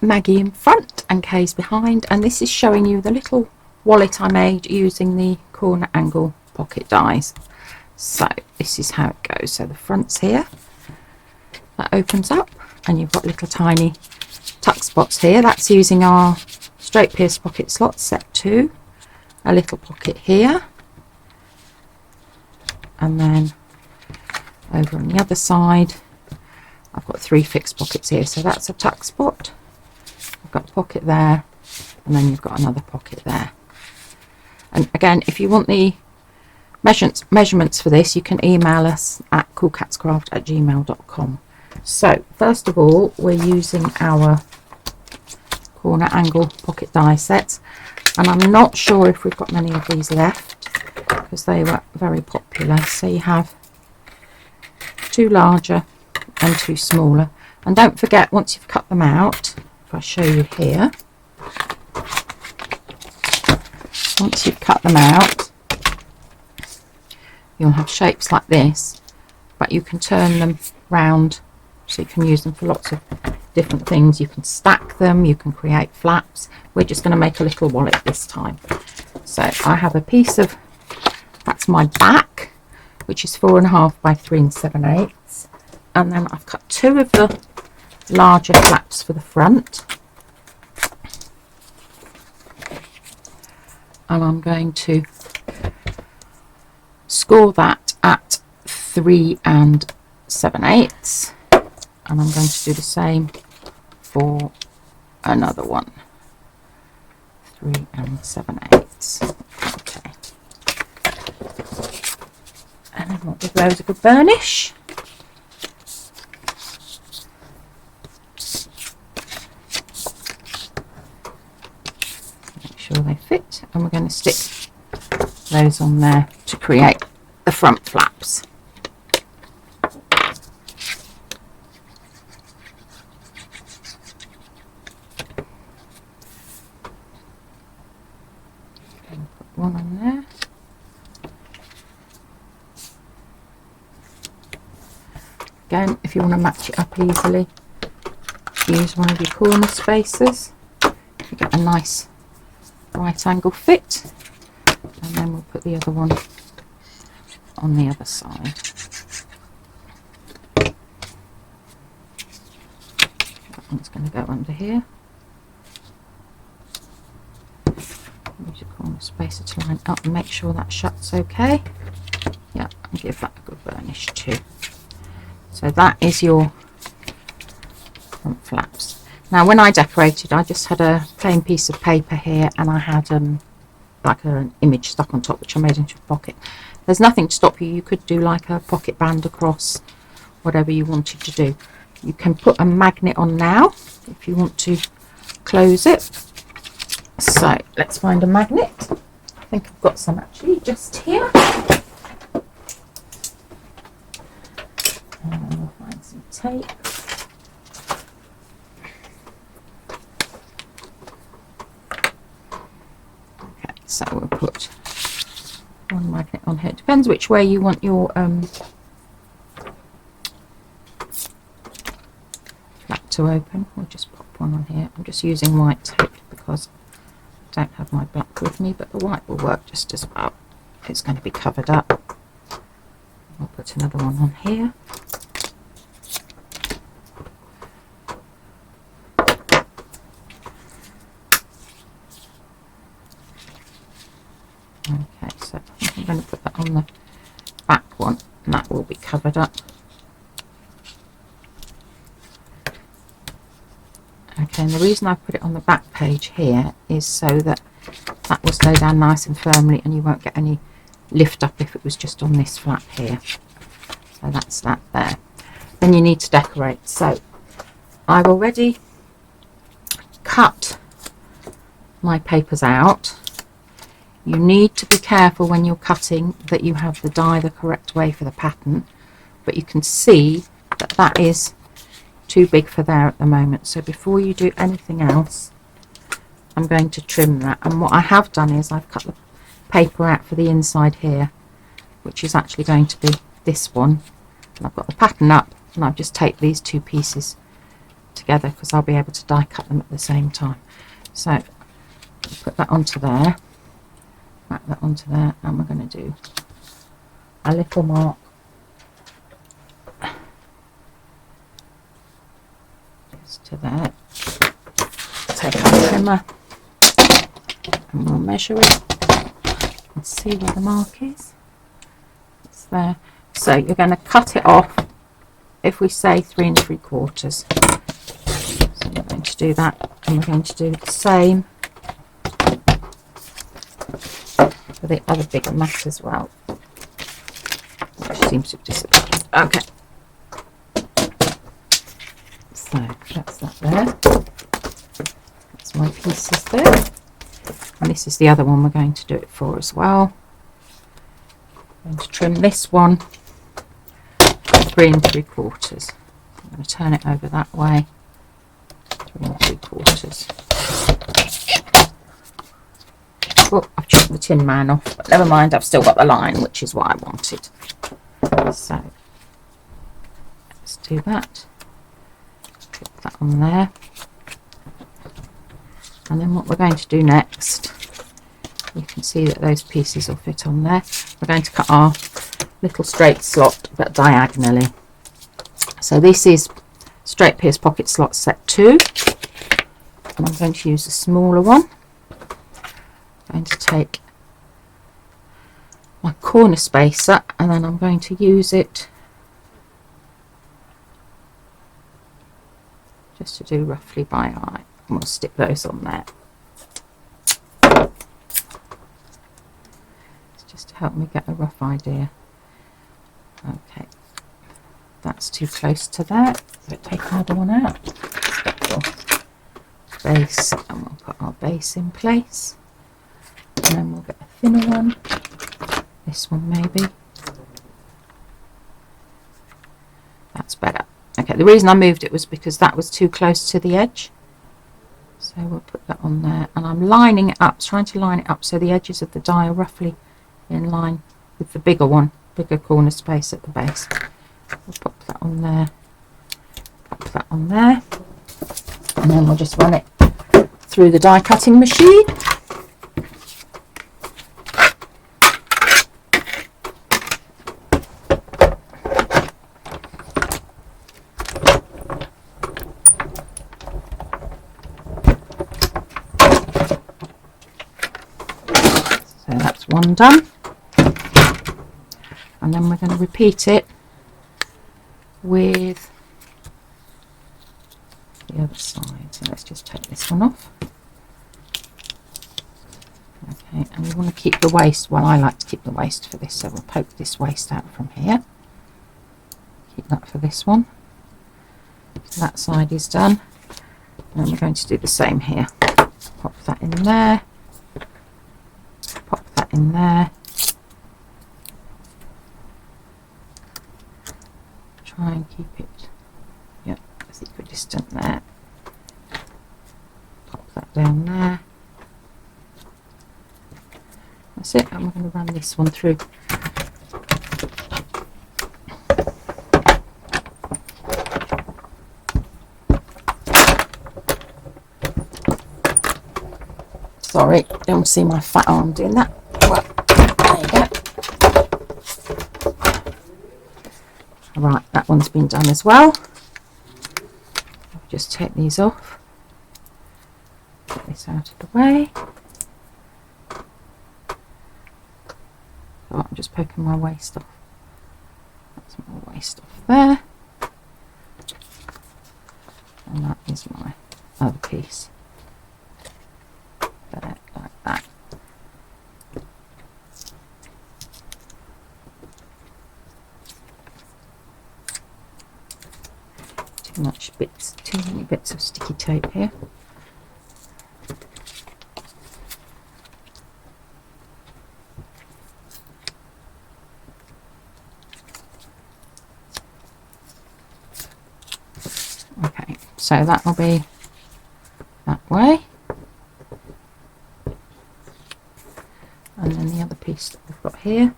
Maggie in front and Kay's behind, and this is showing you the little wallet I made using the corner angle pocket dies. So this is how it goes. So the front's here, that opens up, and you've got little tiny tuck spots here. That's using our straight pierce pocket slot set 2, a little pocket here, and then over on the other side I've got 3 fixed pockets here. So that's a tuck spot, I've got a pocket there, and then you've got another pocket there. And again, if you want the measurements for this, you can email us at CoolKatzCraft@gmail.com. So first of all, we're using our corner angle pocket die sets, and I'm not sure if we've got many of these left because they were very popular. So you have 2 larger and 2 smaller, and don't forget, once you've cut them out, if I show you here, once you've cut them out, you'll have shapes like this, but you can turn them round so you can use them for lots of different things. You can stack them, you can create flaps. We're just going to make a little wallet this time. So I have a piece of, that's my back, which is 4.5 by 3 7/8, and then I've cut 2 of the larger flaps for the front, and I'm going to score that at 3 7/8, and I'm going to do the same for another one, 3 7/8. Okay, and then we'll give those a good burnish. Make sure they fit, and we're going to stick those on there to create the front flaps. Put one on there. Again, if you want to match it up easily, use one of your corner spacers. You get a nice right angle fit, and then we'll put the other one on the other side. That one's going to go under here. Use your corner spacer to line up and make sure that shuts okay. Yeah, and give that a good burnish too. So that is your front flaps. Now when I decorated, I just had a plain piece of paper here, and I had like an image stuck on top, which I made into a pocket. There's nothing to stop you. You could do like a pocket band across, whatever you wanted to do. You can put a magnet on now if you want to close it. So let's find a magnet. I think I've got some actually just here. And then we'll find some tape. Okay, so we'll put one magnet on here. It depends which way you want your flap to open. We'll just pop one on here. I'm just using white tape because I don't have my black with me, but the white will work just as well. It's going to be covered up. I'll put another one on here. Okay, so I think I'm going to put that on the back one, and that will be covered up. Okay, and the reason I put it on the back page here is so that that will stay down nice and firmly, and you won't get any lift up if it was just on this flap here. So that's that there. Then you need to decorate. So I've already cut my papers out. You need to be careful when you're cutting that you have the die the correct way for the pattern, but you can see that that is too big for there at the moment. So before you do anything else, I'm going to trim that. And what I have done is I've cut the paper out for the inside here, which is actually going to be this one, and I've got the pattern up, and I've just taped these 2 pieces together because I'll be able to die cut them at the same time. So put that onto there, wrap that onto there, and we're going to do a little mark just to there. Take our trimmer and we'll measure it and see where the mark is. It's there. So you're going to cut it off, if we say 3 3/4. So we're going to do that, and we're going to do the same for the other bigger mat as well, which seems to have disappeared. Okay, so that's that there. That's my pieces there, and this is the other one we're going to do it for as well. I'm going to trim this one 3 3/4. I'm going to turn it over that way. 3 3/4. Oh, I've chopped the Tin Man off, but never mind, I've still got the line, which is what I wanted. So let's do that. Put that on there. And then what we're going to do next, you can see that those pieces will fit on there. We're going to cut our little straight slot, but diagonally. So this is straight pierce pocket slot set 2, and I'm going to use a smaller one. I'm going to take my corner spacer, and then I'm going to use it just to do roughly by eye, and we'll stick those on there. It's just to help me get a rough idea. Okay, that's too close to that. So take another one out. Base, and we'll put our base in place. And then we'll get a thinner one. This one maybe. That's better. Okay, the reason I moved it was because that was too close to the edge. So we'll put that on there. And I'm lining it up, trying to line it up so the edges of the die are roughly in line with the bigger one. Bigger corner space at the base. We'll pop that on there, pop that on there, and then we'll just run it through the die cutting machine. So that's one done. And then we're going to repeat it with the other side. So let's just take this one off. Okay, and you want to keep the waist. Well, I like to keep the waist for this, so we'll poke this waist out from here. Keep that for this one. So that side is done. And we're going to do the same here. Pop that in there. Pop that in there. Try and keep it, yep, as equidistant there. Pop that down there. That's it, and we're going to run this one through. Sorry, don't see my fat arm doing that. Well, there you go. Right, that one's been done as well. I'll just take these off. Get this out of the way. Oh, I'm just poking my waist off. That's my waist off there. And that is my other piece. There, like that. Too many bits of sticky tape here. Okay, so that will be that way. And then the other piece that we've got here.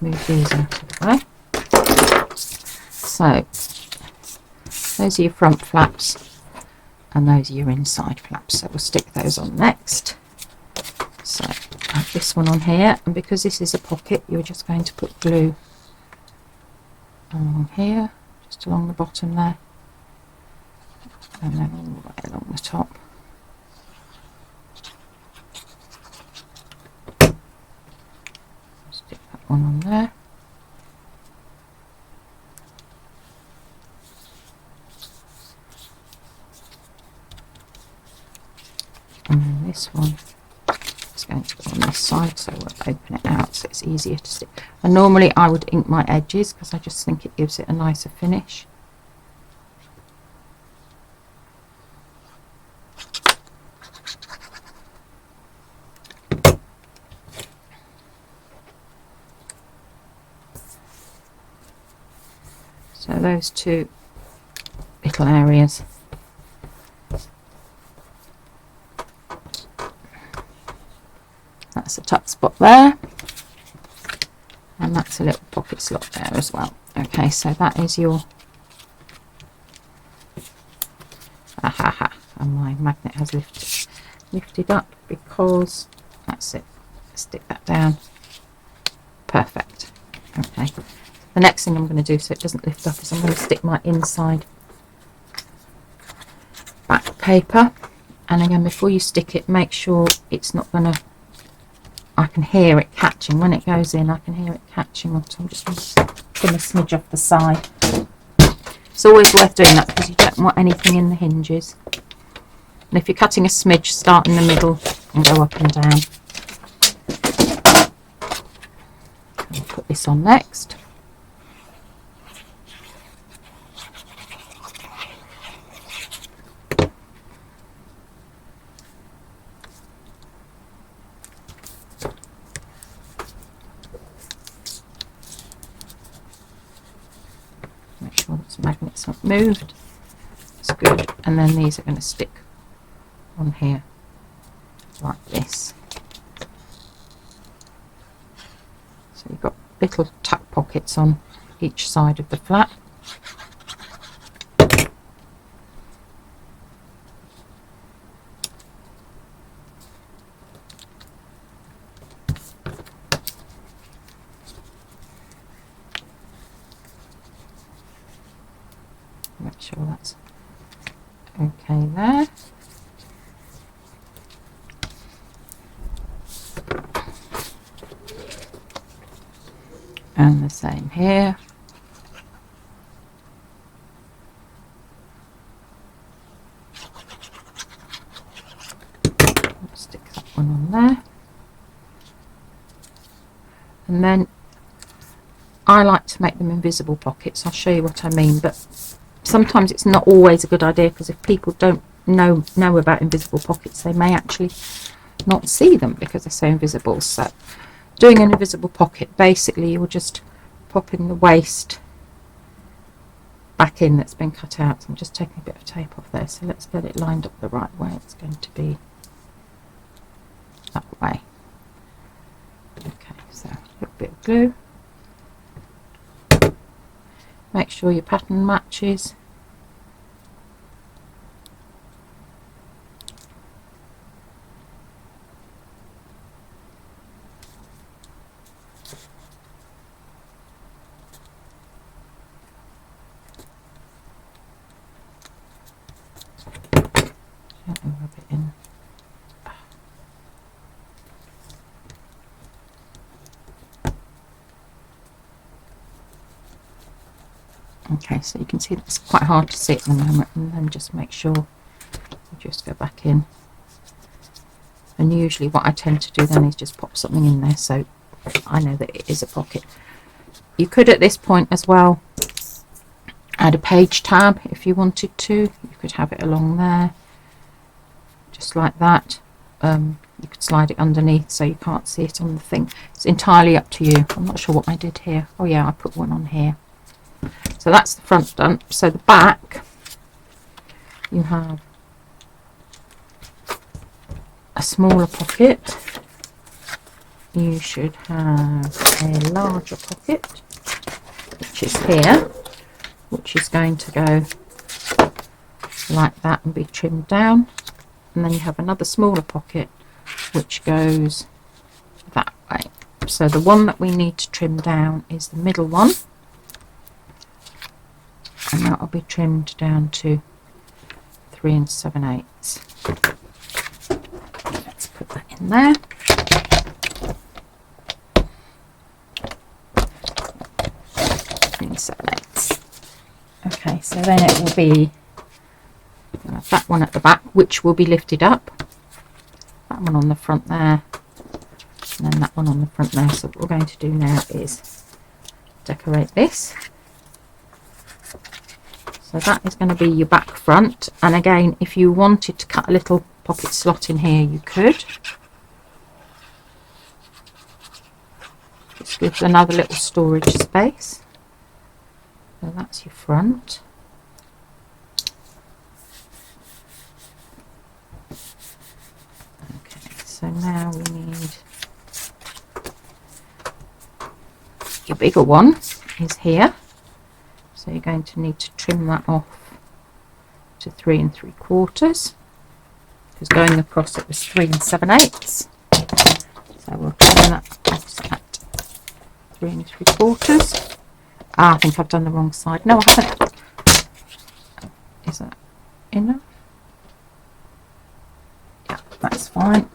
move these out of the way. So those are your front flaps and those are your inside flaps, so we'll stick those on next. So I have this one on here, and because this is a pocket, you're just going to put glue along here, just along the bottom there, and then all the way along the top. Stick that one on there. And then this one is going to go on this side, so we'll open it out so it's easier to stick. And normally I would ink my edges because I just think it gives it a nicer finish. So those two little areas. That's a tuck spot there, and that's a little pocket slot there as well. Okay, so that is your and my magnet has lifted up because that's it. Stick that down. Perfect. Okay, the next thing I'm going to do so it doesn't lift up is I'm going to stick my inside back paper, and again, before you stick it, make sure it's not going to, I can hear it catching when it goes in. I can hear it catching on, so I'm just going to trim a smidge off the side. It's always worth doing that because you don't want anything in the hinges. And if you're cutting a smidge, start in the middle and go up and down. I'll put this on next. Make sure that the magnet's not moved. It's good. And then these are going to stick on here like this. So you've got little tuck pockets on each side of the flap. Make sure that's okay there. And the same here. Let's stick that one on there. And then I like to make them invisible pockets. I'll show you what I mean, but sometimes it's not always a good idea because if people don't know about invisible pockets, they may actually not see them because they're so invisible. So doing an invisible pocket, basically you're just popping the waste back in that's been cut out. So I'm just taking a bit of tape off there, so let's get it lined up the right way. It's going to be that way. Okay, so a little bit of glue. Make sure your pattern matches. Gently rub it in. Okay, so you can see that's quite hard to see at the moment, and then just make sure you just go back in. And usually what I tend to do then is just pop something in there so I know that it is a pocket. You could at this point as well add a page tab if you wanted to. You could have it along there just like that. You could slide it underneath so you can't see it on the thing. It's entirely up to you. I'm not sure what I did here. Oh yeah, I put one on here. So that's the front done. So the back, you have a smaller pocket you should have a larger pocket, which is here, which is going to go like that and be trimmed down, and then you have another smaller pocket which goes that way. So the one that we need to trim down is the middle one, and that will be trimmed down to 3 7/8. Let's put that in there. 3 7/8. Okay, so then it will be that one at the back, which will be lifted up, that one on the front there, and then that one on the front there. So what we're going to do now is decorate this. So that is going to be your back front, and again, if you wanted to cut a little pocket slot in here, you could. Just gives another little storage space. So that's your front. Okay, so now we need your bigger one is here. So you're going to need to trim that off to 3 3/4, because going across it was 3 7/8. So we'll trim that off at 3 3/4. Ah, I think I've done the wrong side. No, I haven't. Is that enough? Yeah, that's fine.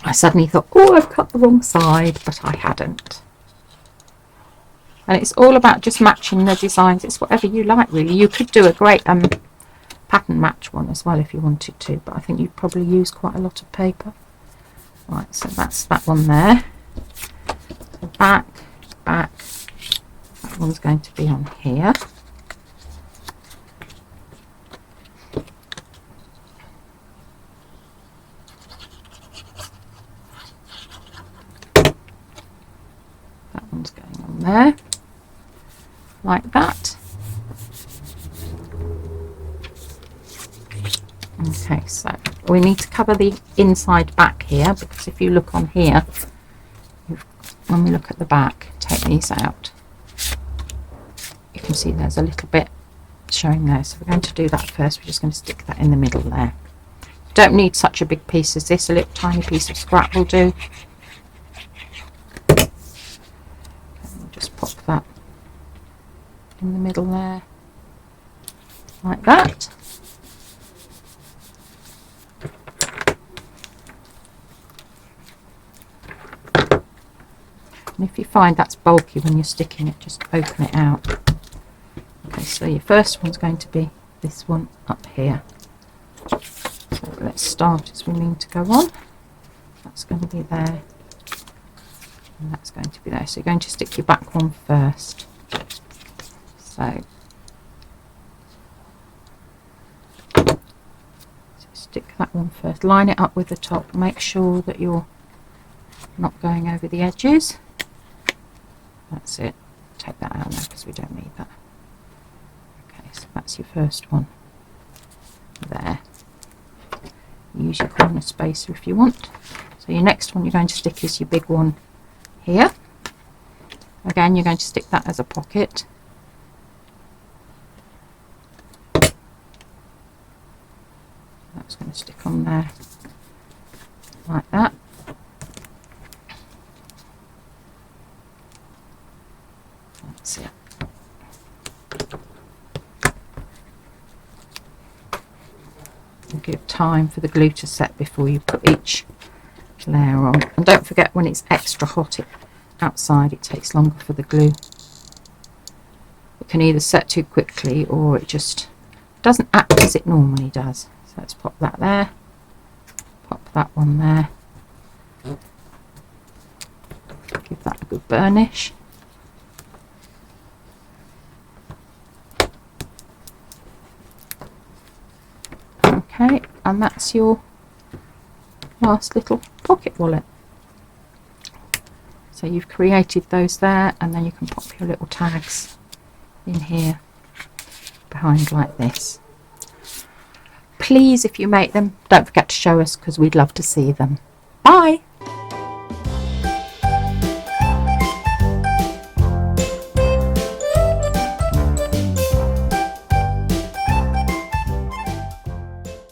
I suddenly thought, oh, I've cut the wrong side, but I hadn't. And it's all about just matching the designs. It's whatever you like, really. You could do a great pattern match one as well if you wanted to, but I think you'd probably use quite a lot of paper. Right, so that's that one there. So back, that one's going to be on here. That one's going on there. Like that. Okay, so we need to cover the inside back here, because if you look on here, when we look at the back, take these out, you can see there's a little bit showing there. So we're going to do that first. We're just going to stick that in the middle there. You don't need such a big piece as this. A little tiny piece of scrap will do. Okay, we'll just pop that in the middle there, like that. And if you find that's bulky when you're sticking it, just open it out. Okay, so your first one's going to be this one up here. So let's start as we mean to go on. That's going to be there, and that's going to be there. So you're going to stick your back one first. So stick that one first, line it up with the top, make sure that you're not going over the edges. That's it. Take that out now because we don't need that. Okay, so that's your first one there. Use your corner spacer if you want. So your next one you're going to stick is your big one here. Again, you're going to stick that as a pocket. That's going to stick on there like that. That's it. And give time for the glue to set before you put each layer on. And don't forget, when it's extra hot outside, it takes longer for the glue. It can either set too quickly or it just doesn't act as it normally does. So let's pop that there, pop that one there, give that a good burnish. Okay, and that's your last little pocket wallet. So you've created those there, and then you can pop your little tags in here behind like this. Please, if you make them, don't forget to show us, because we'd love to see them. Bye!